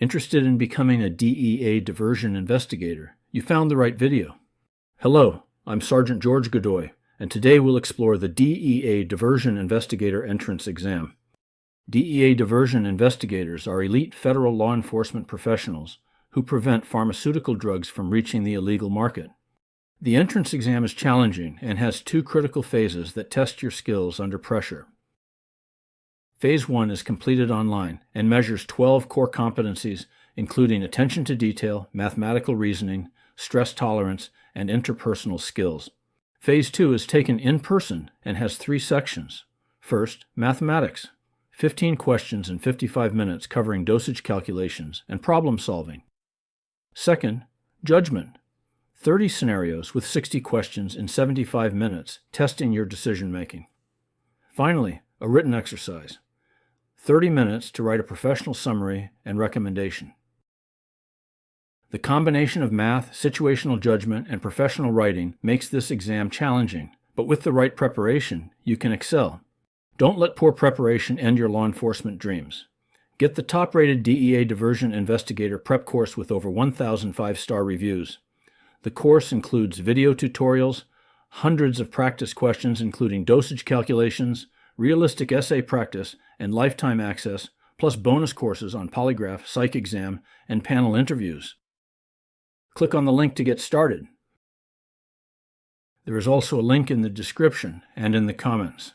Interested in becoming a DEA Diversion Investigator? You found the right video. Hello, I'm Sergeant George Godoy, and today we'll explore the DEA Diversion Investigator entrance exam. DEA Diversion Investigators are elite federal law enforcement professionals who prevent pharmaceutical drugs from reaching the illegal market. The entrance exam is challenging and has two critical phases that test your skills under pressure. Phase 1 is completed online and measures 12 core competencies, including attention to detail, mathematical reasoning, stress tolerance, and interpersonal skills. Phase 2 is taken in person and has 3 sections. First, mathematics. 15 questions in 55 minutes covering dosage calculations and problem solving. Second, judgment. 30 scenarios with 60 questions in 75 minutes, testing your decision making. Finally, a written exercise. 30 minutes to write a professional summary and recommendation. The combination of math, situational judgment, and professional writing makes this exam challenging, but with the right preparation, you can excel. Don't let poor preparation end your law enforcement dreams. Get the top-rated DEA Diversion Investigator prep course with over 1,000 5-star reviews. The course includes video tutorials, hundreds of practice questions including dosage calculations, realistic essay practice, and lifetime access, plus bonus courses on polygraph, psych exam, and panel interviews. Click on the link to get started. There is also a link in the description and in the comments.